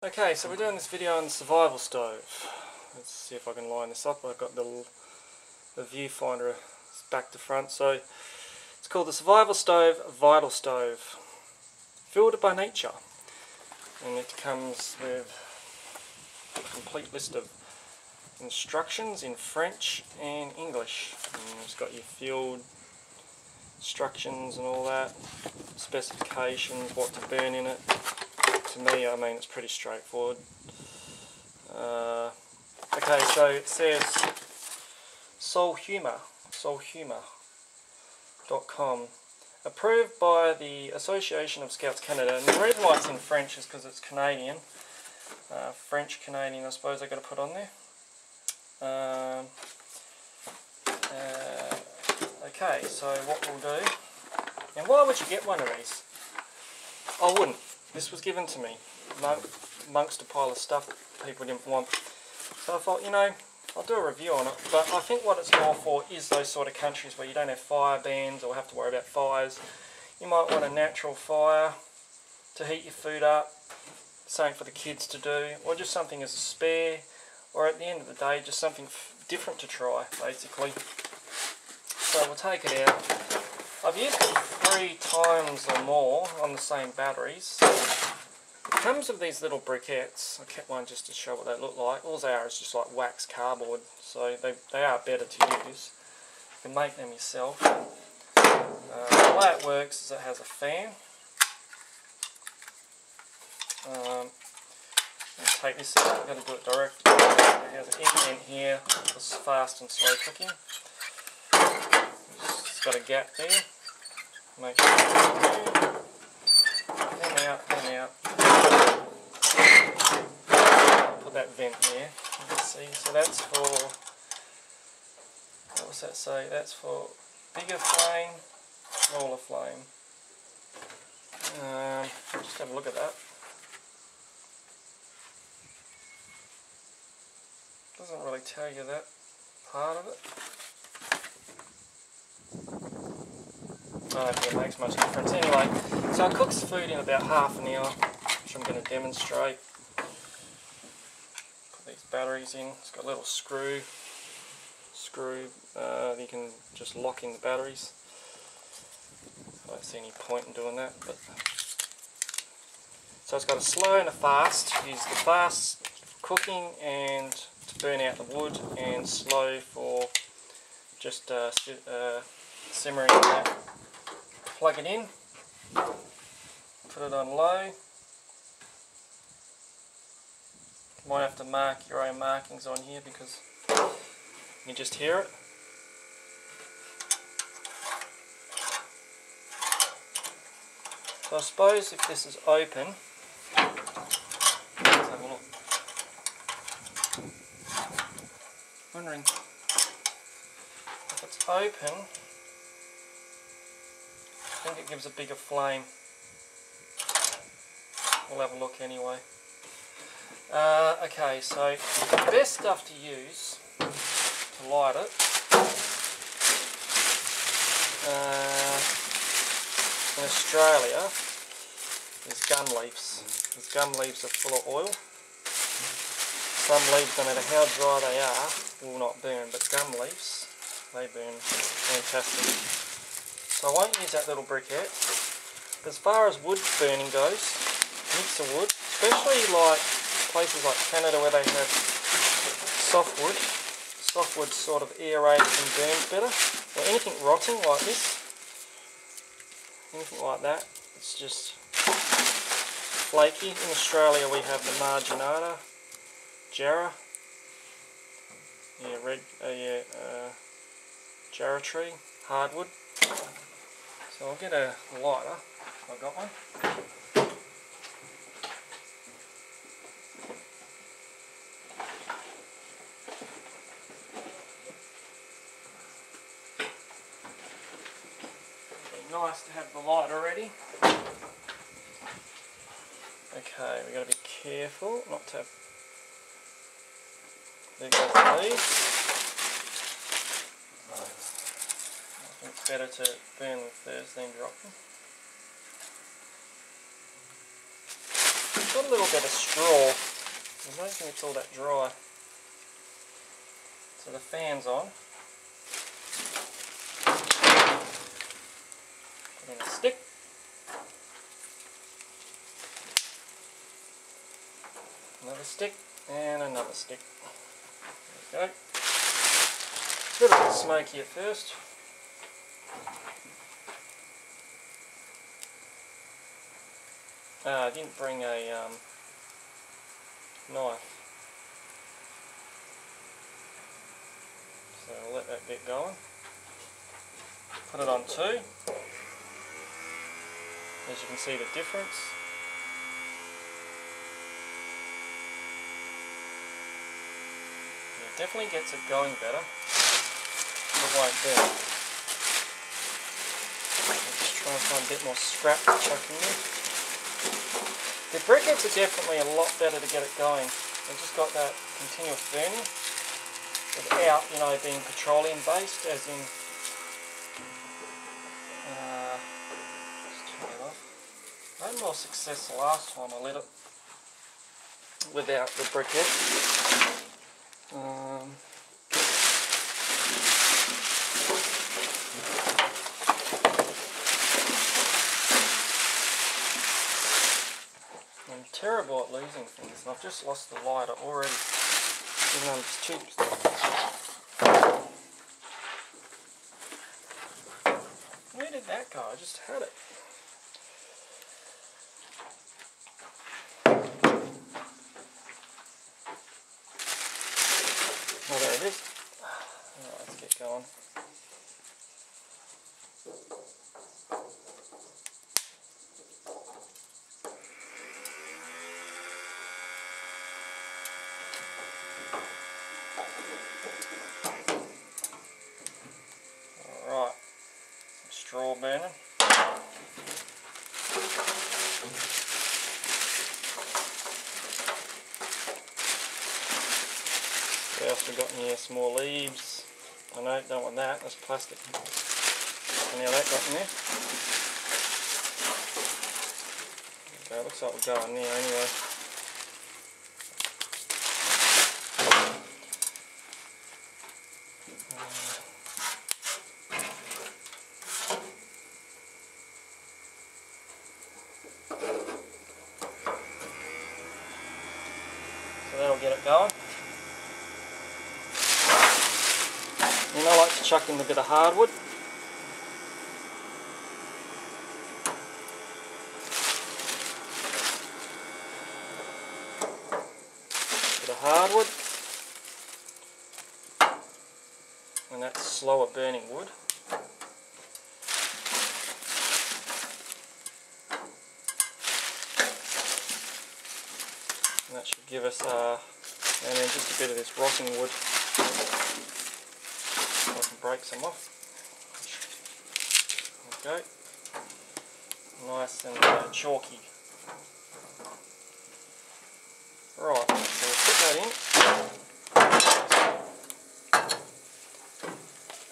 Okay, so we're doing this video on the survival stove. Let's see if I can line this up. I've got the viewfinder back to front. So it's called the Survival Stove Vital Stove, Fueled by Nature, and it comes with a complete list of instructions in French and English. And it's got your fuel instructions and all that, specifications, what to burn in it. To me, I mean, it's pretty straightforward. Okay, so it says soulhumour.com, approved by the Association of Scouts Canada. And the reason why it's in French is because it's Canadian. French Canadian, I suppose I've got to put on there. Okay, so what we'll do, and why would you get one of these? I wouldn't. This was given to me amongst a pile of stuff people didn't want. So I thought, you know, I'll do a review on it. But I think what it's more for is those sort of countries where you don't have fire bans or have to worry about fires. You might want a natural fire to heat your food up, something for the kids to do, or just something as a spare, or at the end of the day, just something different to try, basically. So we'll take it out. I've used it 3 times or more on the same batteries. It comes with these little briquettes. I kept one just to show what they look like. All they are is just like wax cardboard, so they are better to use. You can make them yourself. The way it works is it has a fan. Let's take this out. I've got to do it direct. It has an indent here for fast and slow cooking. It's got a gap there. Make sure it's there. Then out. Put that vent there. You can see. So that's for, what was that say? That's for bigger flame, smaller flame. Just have a look at that. Doesn't really tell you that part of it. I don't think it makes much difference. Anyway, so it cooks the food in about half an hour, which I'm going to demonstrate. Put these batteries in. It's got a little screw. You can just lock in the batteries. I don't see any point in doing that. But so it's got a slow and a fast. Use the fast for cooking and to burn out the wood, and slow for just simmering that. Plug it in, put it on low. You might have to mark your own markings on here because you just hear it. So I suppose if this is open, let's have a look. Wondering if it's open. I think it gives a bigger flame. We'll have a look anyway. Okay, so the best stuff to use to light it in Australia is gum leaves. Because gum leaves are full of oil. Some leaves, no matter how dry they are, will not burn, but gum leaves, they burn fantastic. So I won't use that little briquette. As far as wood burning goes, mix of wood, especially like places like Canada where they have softwood. Softwood sort of aerates and burns better. Or anything rotting like this, anything like that, it's just flaky. In Australia we have the marginata, jarrah, jarrah tree, hardwood. So I'll get a lighter, if I've got one. It'd be nice to have the lighter ready. Okay, we've got to be careful not to have... There goes the leaves. I think it's better to burn them first, then drop them. got a little bit of straw. I don't think it's all that dry. So the fan's on. Put in a stick. Another stick and another stick. There we go. A little bit smoky at first. I didn't bring a knife, so I'll let that bit go on. Put it on 2. As you can see the difference. It definitely gets it going better. It won't burn. I'll just try and find a bit more scrap to chuck in there. The briquettes are definitely a lot better to get it going. They've just got that continuous burning without, you know, being petroleum based, as in just turn it off. I had more success the last time I lit it without the briquette. I'm terrible at losing things, and I've just lost the lighter already. Even though it's cheap. Where did that go? I just had it. Oh, there it is. Alright, let's get going. Alright, some straw burning. What else we got in here? Some more leaves. I know, don't want that, that's plastic. And how that got in there. Okay, looks like we'll go in there anyway. So that'll get it going. And I like to chuck in a bit of hardwood. Bit of hardwood. And that's slower burning wood. And that should give us, and then just a bit of this rotting wood. So I can break some off. Okay. Nice and chalky. Right, so we'll put that in.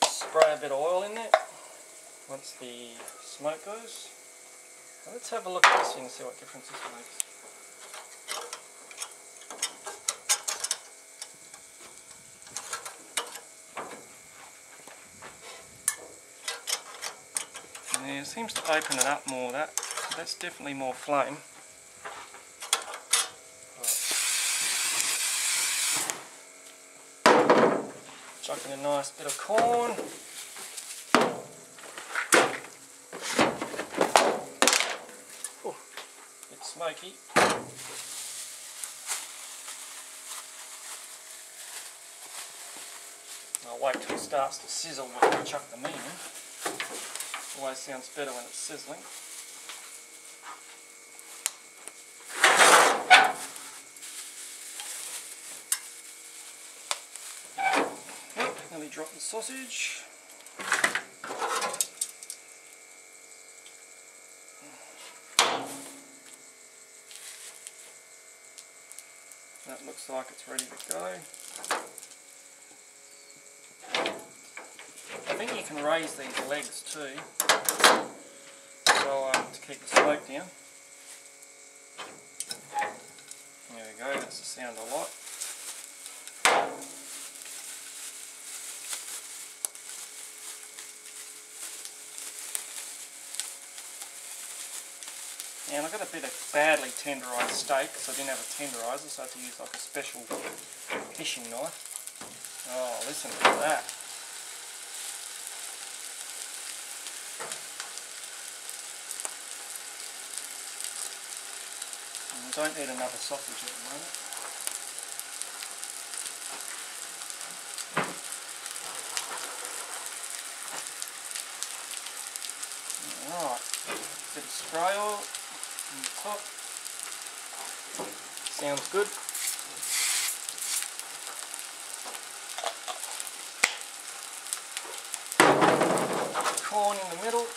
Spray a bit of oil in there once the smoke goes. Now let's have a look at this thing and see what difference this makes. Yeah, it seems to open it up more. That's definitely more flame. Right. Chuck in a nice bit of corn. Ooh, bit smoky. I'll wait till it starts to sizzle when I chuck the meat in. Always sounds better when it's sizzling. Nearly dropped the sausage. That looks like it's ready to go. I think you can raise these legs too, so to keep the smoke down. There we go, that's the sound I like. And I got a bit of badly tenderised steak because I didn't have a tenderiser, so I had to use like a special fishing knife. Oh, listen to that. And I don't need another sausage at the moment. Alright, bit of spray oil on the top. Sounds good. Corn in the middle.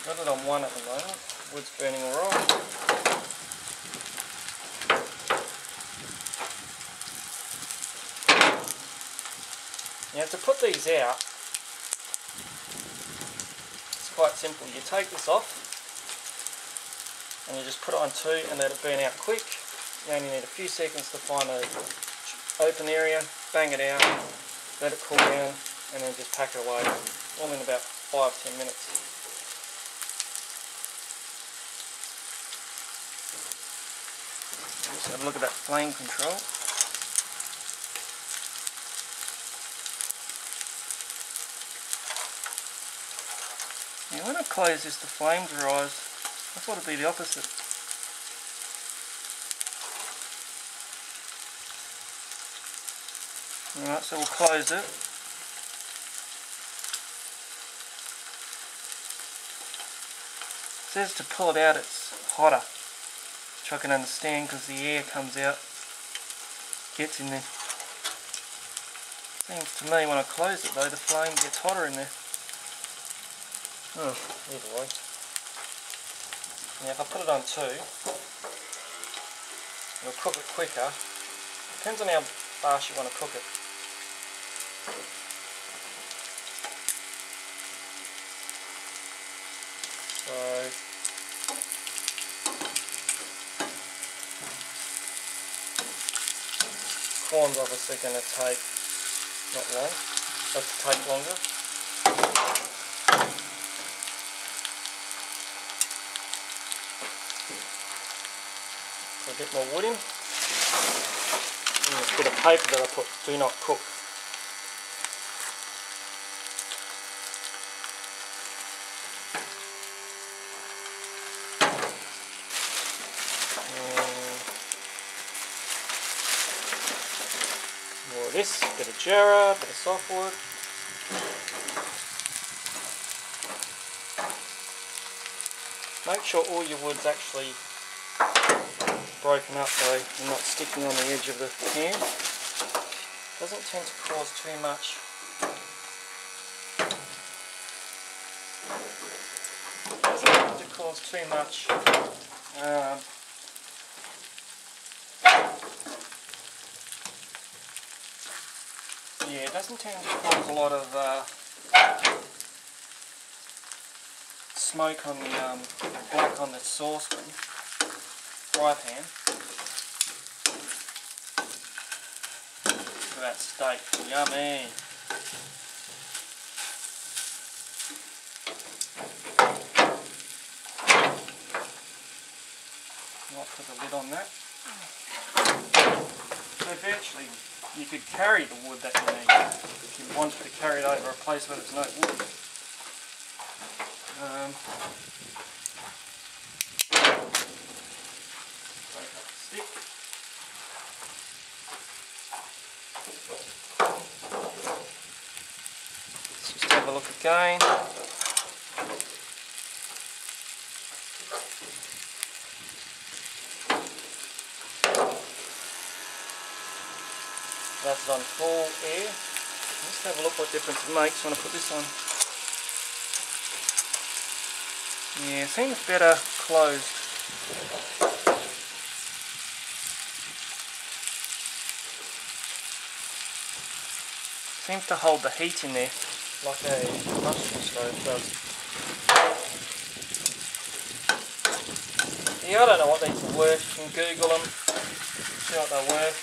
Got it on one at the moment. Wood's burning alright. Now to put these out, it's quite simple. You take this off and you just put it on 2 and let it burn out quick. You only need a few seconds to find an open area, bang it out, let it cool down, and then just pack it away. All in about 5-10 minutes. Just have a look at that flame control. Now when I close this, the flames rise. I thought it'd be the opposite. Alright, so we'll close it. It says to pull it out it's hotter, which I can understand because the air comes out, gets in there. Seems to me when I close it though, the flame gets hotter in there. Oh, either way. Now if I put it on 2, it'll cook it quicker. Depends on how fast you want to cook it. So corn's obviously going to take not long, but to take longer. Put a bit more wood in. And a bit of paper that I put, do not cook. More of this, bit of jarrah, bit of softwood. Make sure all your wood's actually broken up though and not sticking on the edge of the pan. Doesn't tend to cause too much. Doesn't tend to cause too much yeah, it doesn't tend to cause a lot of smoke on the black on the saucepan, fry pan. Look at that steak, yummy. Might put the lid on that. So virtually you could carry the wood that you need if you wanted to carry it over a place where there's no wood. Break up the stick. Let's just have a look again. That's on full air. Let's have a look what difference it makes when I put this on. Yeah, it seems better closed. Seems to hold the heat in there. like a industrial stove does. Yeah, I don't know what these are worth. You can Google them, see what they're worth.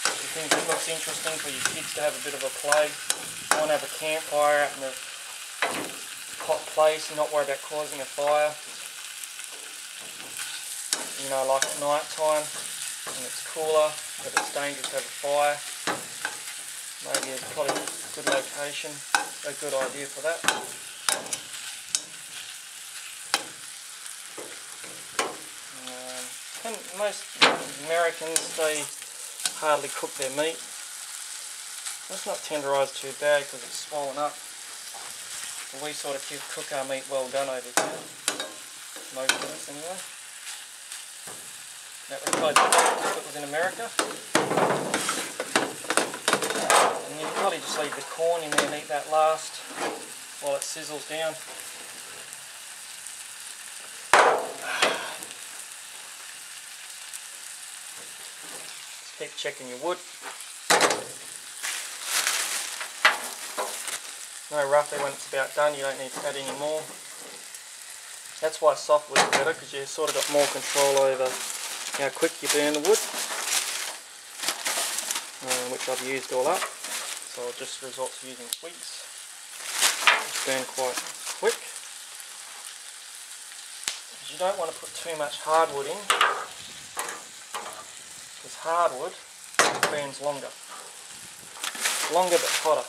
If you think it looks interesting for your kids to have a bit of a play, you want to have a campfire out in a hot place and not worry about causing a fire. You know, like at night time when it's cooler, but it's dangerous to have a fire. Maybe it's probably a good location, a good idea for that. And most Americans, they hardly cook their meat. It's not tenderised too bad because it's swollen up. But we sort of cook our meat well done over here. Most of us anyway. That was probably different if it was in America. And you can probably just leave the corn in there and eat that last while it sizzles down. Just keep checking your wood. Know roughly when it's about done, you don't need to add any more. That's why softwood is better, because you sort of got more control over how quick you burn the wood, which I've used all up, so I'll just resort to using twigs. Just burn quite quick. You don't want to put too much hardwood in, because hardwood burns longer but hotter.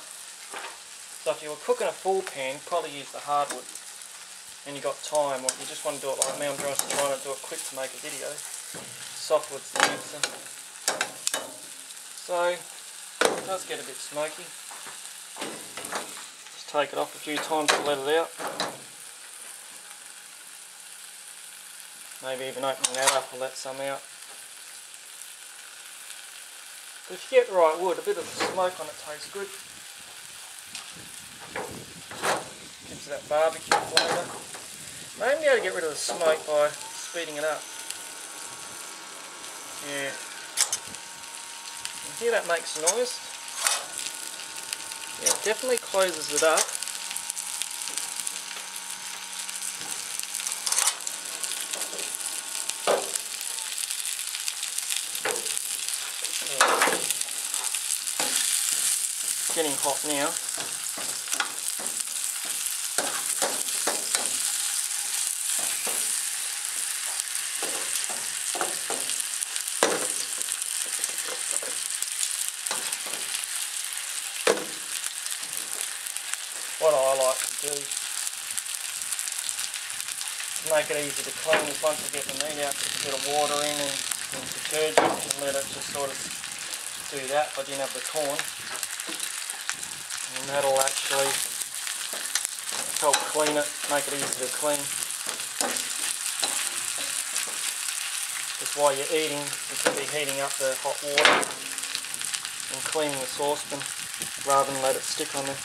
So if you were cooking a full pan, probably use the hardwood. And you got time, or you just want to do it like me, I'm just trying to do it quick to make a video. Softwood's the answer. So, it does get a bit smoky. Just take it off a few times to let it out. Maybe even opening that up will let some out. But if you get the right wood, a bit of the smoke on it tastes good. Gives that barbecue flavour. I may be able to get rid of the smoke by speeding it up. Yeah. You hear that makes noise? Yeah, it definitely closes it up. It's getting hot now. What I like to do to make it easy to clean is once I get the meat out, put a bit of water in and some detergent and let it just sort of do that if I didn't have the corn. And that'll actually help clean it, make it easy to clean. Because while you're eating, you can be heating up the hot water and cleaning the saucepan rather than let it stick on there.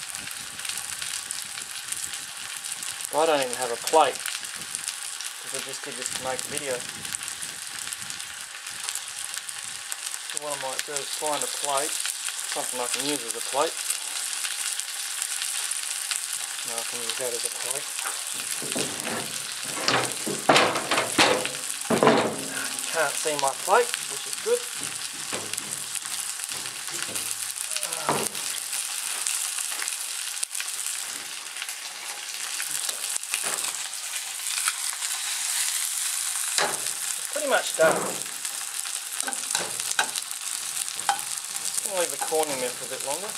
I don't even have a plate, because I just did this to make a video. So what I might do is find a plate, something I can use as a plate. Now I can use that as a plate. You can't see my plate, which is good. Pretty much done. Just going to leave the corn in there for a bit longer.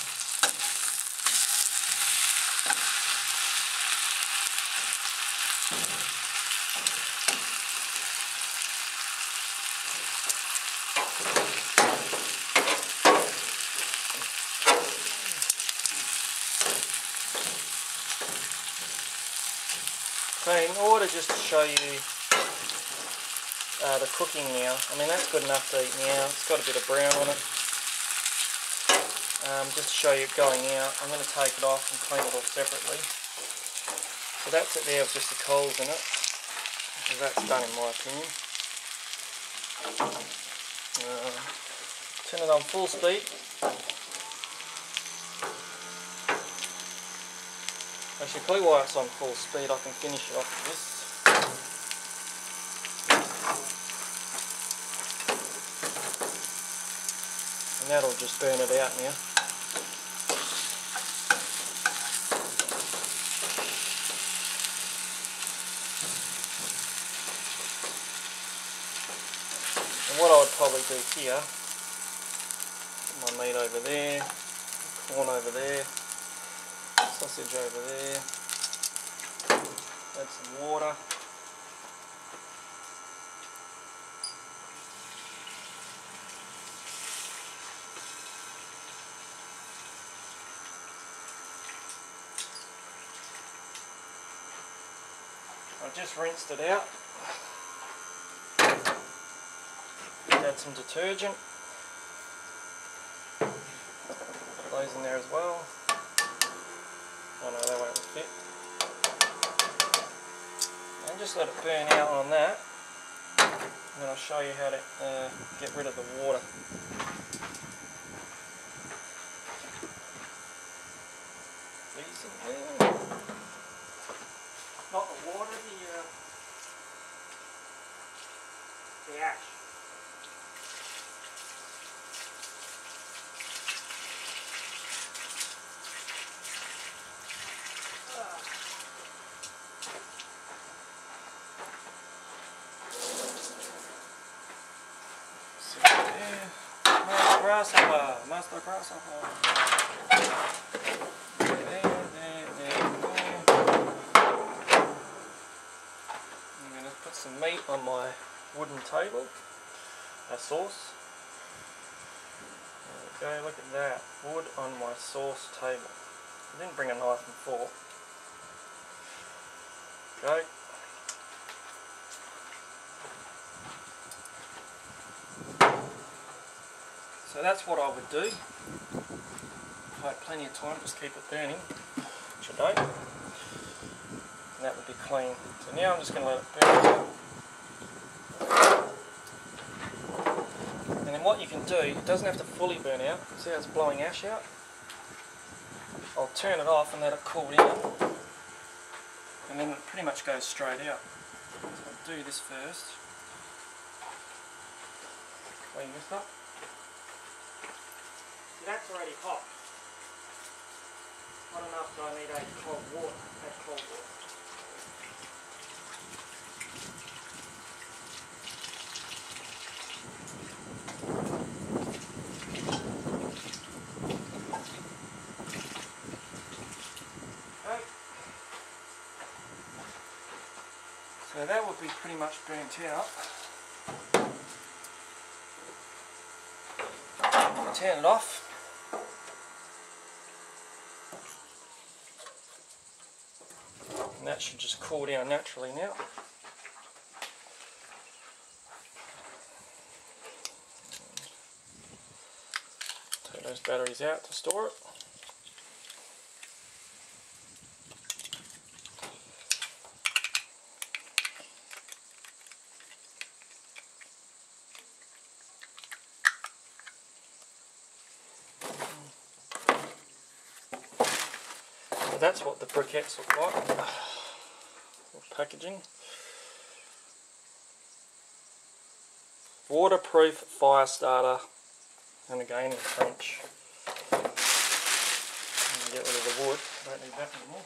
So in order just to show you the cooking now, I mean that's good enough to eat now, it's got a bit of brown on it. Just to show you it going out, I'm going to take it off and clean it all separately. So that's it there with just the coals in it. So that's done in my opinion. Turn it on full speed. Basically, while it's on full speed, I can finish it off with this. And that'll just burn it out now. And what I would probably do here, put my meat over there, corn over there, sausage over there, add some water. I just rinsed it out. Add some detergent. Put those in there as well. Oh no, that won't fit. And just let it burn out on that. And then I'll show you how to get rid of the water. These in there. Not the water, the ash. Master grasshopper. There. I'm going to put some meat on my wooden table. A sauce. There we go, look at that. Wood on my sauce table. I didn't bring a knife and fork. Okay. So that's what I would do. If I had plenty of time, just keep it burning, which I don't. And that would be clean. So now I'm just going to let it burn out. And then what you can do, it doesn't have to fully burn out. See how it's blowing ash out? I'll turn it off and let it cool down. And then it pretty much goes straight out. So I'll do this first. Clean this up. That's already hot. Hot enough so I need a cold water. Add cold water. Okay. So that would be pretty much burnt out. Turn it off. And that should just cool down naturally now. Take those batteries out to store it. That's what the briquettes look like. Packaging. Waterproof fire starter, and again in French. Get rid of the wood, don't need that anymore.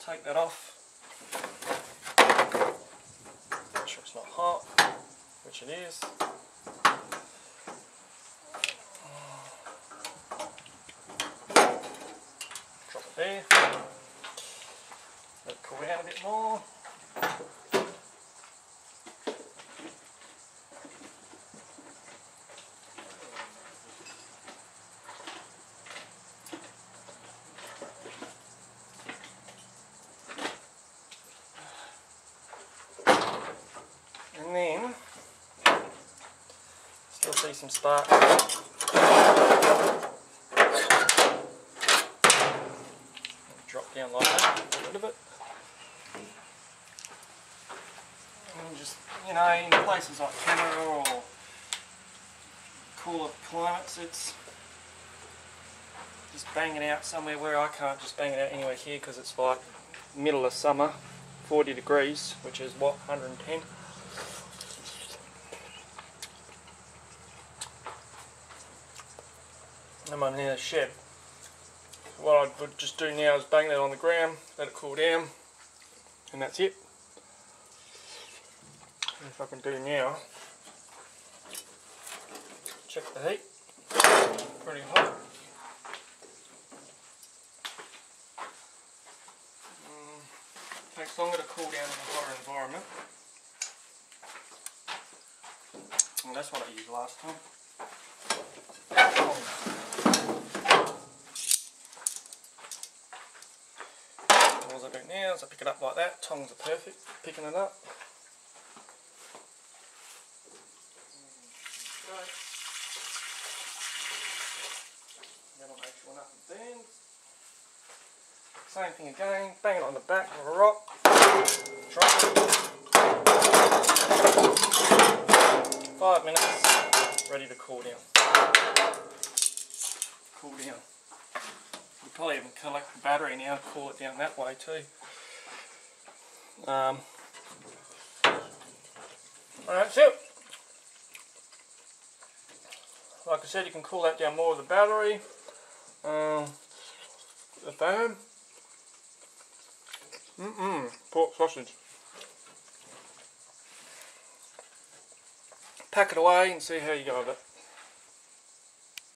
take that off. Make sure it's not hot, which it is. Drop it there. Let it cool down a bit more. And then, still see some sparks. Drop down like that, get rid of it. And just, you know, in places like Canada or cooler climates, it's just bang it out somewhere where I can't just bang it out anywhere here because it's like middle of summer, 40 degrees, which is what, 110. I'm in the shed. What I would just do now is bang that on the ground, let it cool down, and that's it. And if I can do now, check the heat, pretty hot. Takes longer to cool down in a hotter environment. And that's what I used last time. All I do now is I pick it up like that. Tongs are perfect, picking it up. Then I'll make sure nothing burns. Same thing again, bang it on the back of a rock. Drop it. 5 minutes, ready to cool down. Cool down. You probably even collect the battery now and cool it down that way too. Alright, that's it. Like I said, you can cool that down more with the battery. The foam. Pork sausage. Pack it away and see how you go with it.